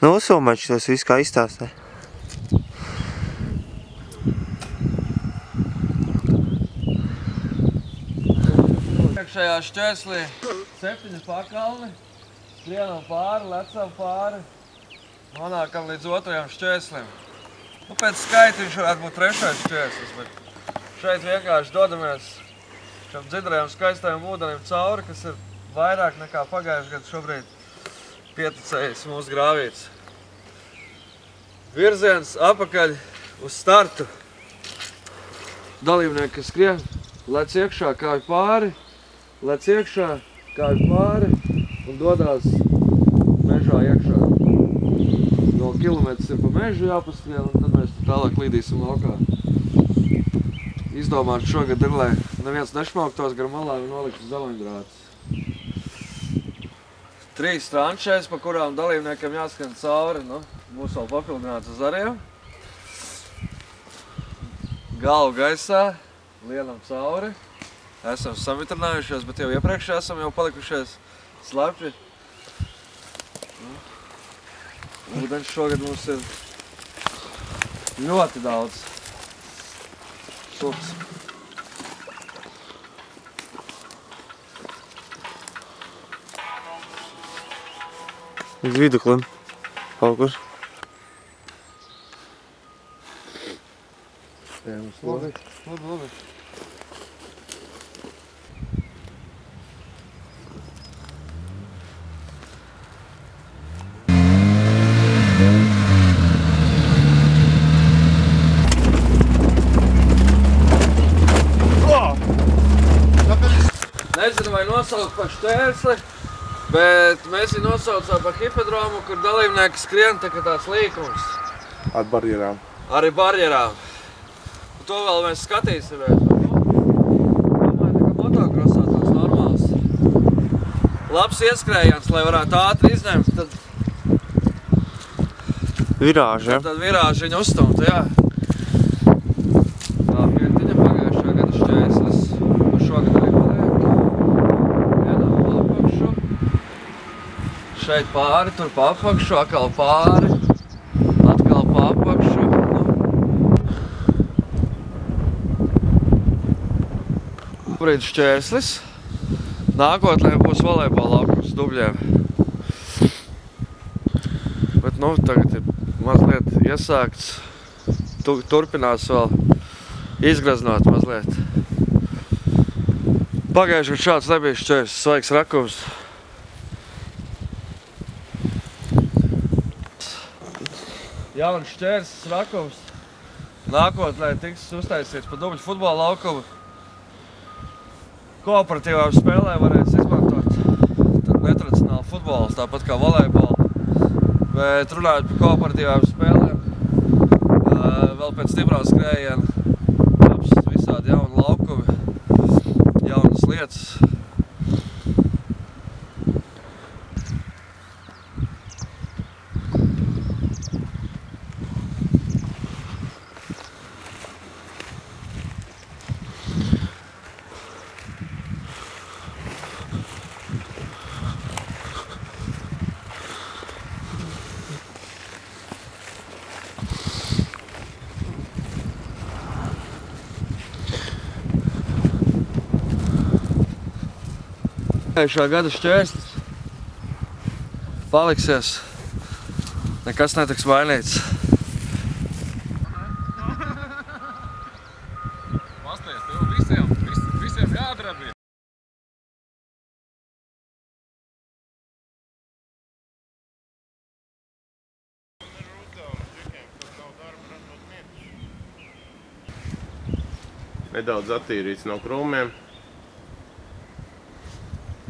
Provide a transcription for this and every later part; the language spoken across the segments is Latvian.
Nu, uzfilmēšu tos visu, kā izstāstē. Iekšējā šķērslī 7 pakalni, skrienam pāri, lecam pāri, nonākam līdz 2. šķērslim. Nu, pēc skaita viņš varētu būt 3. šķērslis, bet šeit vienkārši dodamies šam dzidrajam skaistajam ūdenim cauri, kas ir vairāk nekā pagājušajā gadu šobrīd pieticējis mūsu grāvīts. Virziens apakaļ uz startu. Dalībnieki, kas skrien, lec iekšā, kāju pāri, lec iekšā, kāju pāri un dodās mežā iekšā. Vēl kilometrs ir pa mežu jāpaskrien, un tad mēs tālāk līdīsim laukā. Izdomāts šogad ir, lai neviens nešmauktos gar malām un noliktu zeleņdrātus. 3 tranšēs, pa kurām dalībniekiem jāskan cauri, nu, būs vēl papildināts uz ariem. Galvu gaisā, lienam cauri. Esam samitrinājušies, bet jau iepriekš esam jau palikušies slepji. Ūdeņš šogad mums ir ļoti daudz. Sups. Līdz viduklim. Kaut kur. Labi. Nezinu, vai nosaukt par šķērsli, bet mēs viņu nosaucām par hipodromu, kur dalībnieki skrien tā kā tāds līkums. Ar barjerām. Arī barjerām. Un to vēl mēs skatīsimies. Domāju, tā kā motokrosā tāds normāls. Labs ieskrējiens, lai varētu ātri izņemt, tad Virāži, ja? Tad virāži viņu uzstumt, jā. Tā pietiņa pagājušā gada šķērslis. Šogad arī paliek. Vienam pa apakšu. Šeit pāri, tur pa apakšu, atkal pāri. Atkal pa apakšu. Brīd šķērslis. Nākotnē būs volejbola laukums dubļiem. Bet, nu, tagad ir mazliet iesākts. Turpinās vēl izgraznot mazliet. Pagājuši šāds nebija šķērs, svaigs rakums. Jauns šķērs, rakums. Nākotnē tiks uztaisīts pa dubļu futbola laukumu. Kooperatīvām spēlēm varēs izmantot netradicionāli futbols, tāpat kā volejbola. Bet runājot par kooperatīvām spēlēm, vēl pēc stiprā skrējiena labs visādi jauni laukumi. Jaunas lietas. Šā gada šķērslis paliksies, nekas netiks mainīts. Pasties, tev visiem jādrabina. Nedaudz attīrīts no krūmiem.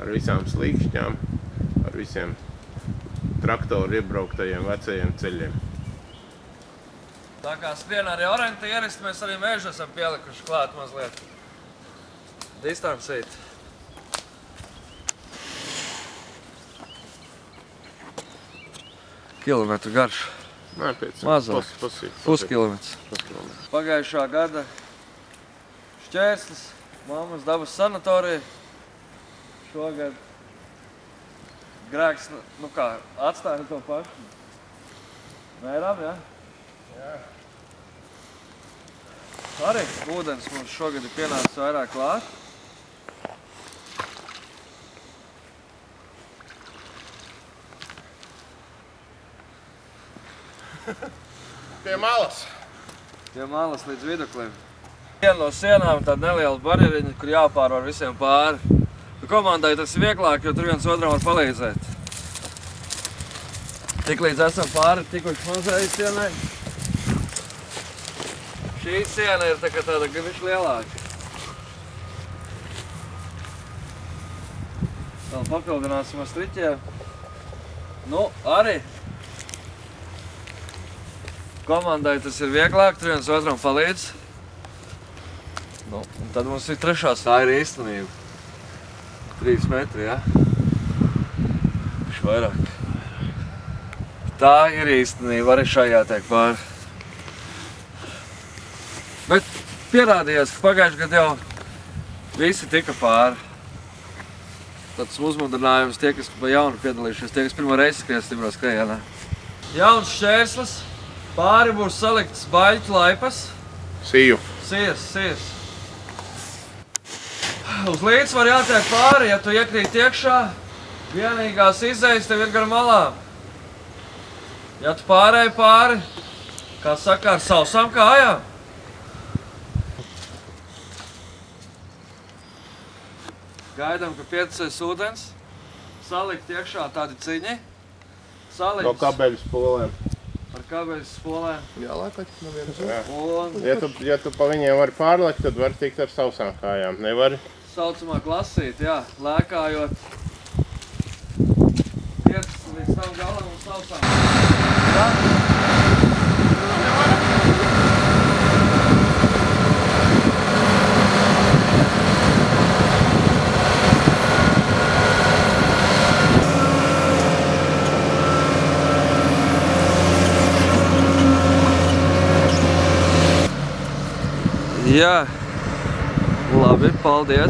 Ar visām slīkšņām, ar visiem traktoru iebrauktajiem vecajiem ceļiem. Tā kā skrien arī orientieristi, mēs arī mežu esam pielikuši klāt mazliet. Distancīt. Kilometru garš. Nē, pēc mazāk. Puskilometrs. Pagājušā gada šķērslis, mammas dabas sanatorija. Šogad grēks, nu kā, atstāja to pašu. Vairām, jā? Jā. Arī ūdens mums šogad ir pienācis vairāk klāt. Pie malas. Pie malas līdz viduklim. Viena no sienām ir tāda neliela barjeriņa, kur jāpārvar visiem pāri. Komandai tas ir vieglāk, jo tur viens otram var palīdzēt. Tiklīdz esam pāri tikuši mazai sienai. Šī siena ir tāda bišķi lielāka. Vēl papildināsim ar striķiem. Nu, arī komandai tas ir vieglāk, tur viens otram palīdz. Nu, un tad mums ir trešā. Tā ir īstenība. 3 metri, jā? Bišķi vairāk. Tā ir īstenība, arī šajā tiek pāri. Bet pierādījās, ka pagājušajā gadā jau visi tika pāri. Tāds uzmundrinājums tie, kas pa jaunu piedalījušies, tie, kas pirmo reizi skries stiprā skrejienā. Jauns šķērslis, pāri būs salikts baļķu laipas. Siju. Sijas. Uz līdzsvaru jātiek pāri, ja tu iekrīt iekšā, vienīgās izejas tev ir gar malām. Ja tu pārēji pāri, kā saka, ar sausām kājām. Gaidām, ka pieticēs ūdens, salikt iekšā tādi ciņi. No kabeļu spolēm. Ar kabeļu spolēm. Jā, lēkāt no vienas. Un Ja tu pa viņiem vari pārlekt, tad vari tikt ar sausām kājām. Nevari? saucamā klasīt, jā, lēkājot. Piecas līdz tam galam un sausām. Jā. Jā, labi, paldies.